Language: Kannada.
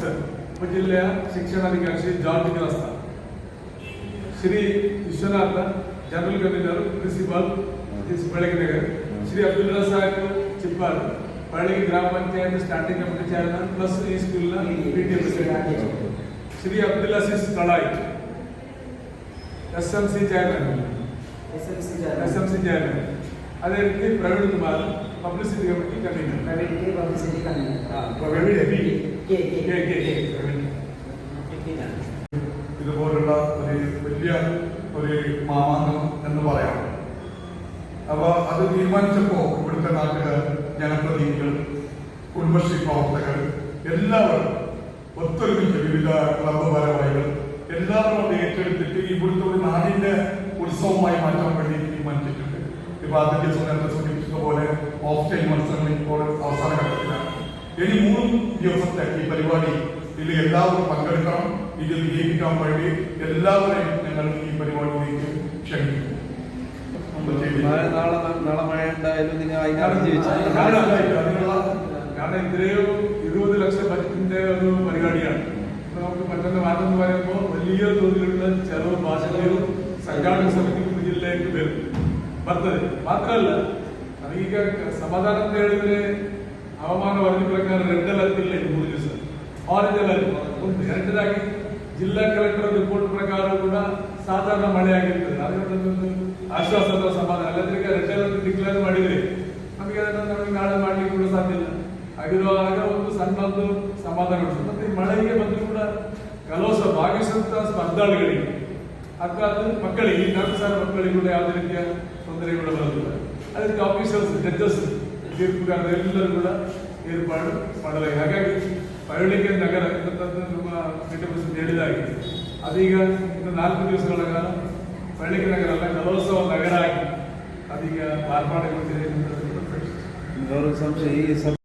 ಆಫೀಸರ್ ಉಪಜಿಲ್ಲೆಯ ಶಿಕ್ಷಣಾಧಿಕಾರಿ ಶ್ರೀ ಜಾರ್ಜ್ ಗ್ರಸ್ತ, Shri Vishwanatha general convener principal ಬೆಳಗ್ಗೆ ನಗರ್, ಶ್ರೀ ಅಬ್ದುಲ್ ರಸಾಕ್ ಚಿಪ್ಪಾರ್ ಪಳಗಿ ಗ್ರಾಮ panchayat starting committee chairman plus ಈ ಸ್ಕೂಲ್ನ PTA ಪ್ರೆಸಿಡೆಂಟ್, ಶ್ರೀ ಅಬ್ದುಲ್ ಅಸೀಸ್ ಕಳಾಯಿ SMC ಚೇರ್ಮನ್, ಅದೇ ರೀತಿ Praveen Kumar publicity committee convener. ഇതുപോലുള്ള വലിയ ഒരു മാമാങ്കം എന്ന് പറയാം. അപ്പോൾ അത് തീരുമാനിച്ചപ്പോൾ ഇവിടുത്തെ നാട്ടുകാർ, ജനപ്രതിനിധികൾ, കുടുംബശ്രീ പ്രവർത്തകർ എല്ലാവരും ഒത്തൊരുമിച്ച് വിവിധ ക്ലബ്ബ് ഭാരവാഹികൾ എല്ലാവരും അത് ഏറ്റെടുത്തിട്ട് ഇവിടുത്തെ ഒരു നാടിന്റെ ഉത്സവമായി മാറ്റാൻ വേണ്ടി തീരുമാനിച്ചിട്ടുണ്ട്. ഇപ്പൊ ആദ്യ നേരത്തെ സൂചിപ്പിച്ചതുപോലെ ഓഫ് ടൈം മത്സരങ്ങൾ ഇപ്പോൾ അവസാന ഘട്ടത്തിലാണ്. ഇനി 3 ദിവസത്തെ ഈ പരിപാടി ഇതിൽ എല്ലാവരും പങ്കെടുക്കണം. ഇത് വിജയിപ്പിക്കാൻ വേണ്ടി എല്ലാവരെയും ഞങ്ങൾ ഈ പരിപാടിയിലേക്ക് ക്ഷണിക്കുന്നു. നാളെ മഴ ഉണ്ടായാലും നിങ്ങൾ കാരണം ഇത്രയും 20 ലക്ഷം ബജറ്റിന്റെ ഒരു പരിപാടിയാണ്. നമുക്ക് മറ്റൊന്ന് മാറ്റം എന്ന് പറയുമ്പോൾ വലിയ തോതിലുള്ള ചെലവ് ഭാഷകളും സംഘാടക സമിതിക്ക് മുന്നിലേക്ക് വരും ಬರ್ತದೆ. ಮಾತ್ರ ಅಲ್ಲ, ಈಗ ಸಮಾಧಾನ ಅಂತ ಹೇಳಿದ್ರೆ ಹವಾಮಾನ ವರದಿ ಪ್ರಕಾರ ರೆಡ್ ಅಲರ್ಟ್ ಇಲ್ಲ, 3 ದಿವಸ ಆರೆಂಜ್ ಅಲರ್ಟ್ ಉಂಟು. ಎರಡನೇದಾಗಿ ಜಿಲ್ಲಾ ಕಲೆಕ್ಟರ್ ರಿಪೋರ್ಟ್ ಪ್ರಕಾರ ಕೂಡ ಸಾಧಾರಣ ಮಳೆ ಆಗಿರ್ತದೆ. ಅದರಲ್ಲೊಂದು ಆಶ್ವಾಸ ಅಥವಾ ಸಮಾಧಾನ. ಅಲ್ಲದ್ರೆ ಈಗ ರೆಡ್ ಅಲರ್ಟ್ ಡಿಕ್ಲೇರ್ ಮಾಡಿದ್ರೆ ನಮಗೆ ಅದನ್ನು ನಾಳೆ ಮಾಡ್ಲಿಕ್ಕೆ ಕೂಡ ಸಾಧ್ಯ ಇಲ್ಲ. ಆಗಿರುವಾಗ ಒಂದು ಸಣ್ಣದ್ದು ಸಮಾಧಾನ ಉಂಟು. ಮತ್ತೆ ಮಳೆಗೆ ಬಂದು ಕೂಡ ಕೆಲವು ಭಾಗಿಸುವಂತಹ ಸ್ಪರ್ಧಾಳುಗಳಿಗೆ ಅಥವಾ ಮಕ್ಕಳಿಗೆ 4,000 ಮಕ್ಕಳಿಗೆ ಕೂಡ ಯಾವುದೇ ರೀತಿಯ ತೊಂದರೆಗಳು ಬರುವುದಿಲ್ಲ. ಅದಕ್ಕೆ ಆಫೀಸರ್ಸ್, ಜಡ್ಜಸ್, ತೀರ್ಪುಗಾರರು ಎಲ್ಲರೂ ಕೂಡ ಏರ್ಪಾಡು ಮಾಡಲಾಗಿದೆ. ಹಾಗಾಗಿ ಪಳಗಿ ನಗರ ನಮ್ಮ ಮೆಟ್ರೋಪಾಲಿಟನ್ ಹೇಳಿದಾಗೆ ಅದೀಗ ಇನ್ನು 4 ದಿವಸಗಳ ಕಾಲ ಪಳಗಿ ನಗರ ಅಲ್ಲ, ಕಲೋತ್ಸವ ನಗರ ಆಗಿ ಅದೀಗ ಮಾರ್ಪಾಡುಗೊಂಡಿದೆ. ಸಂಶಯ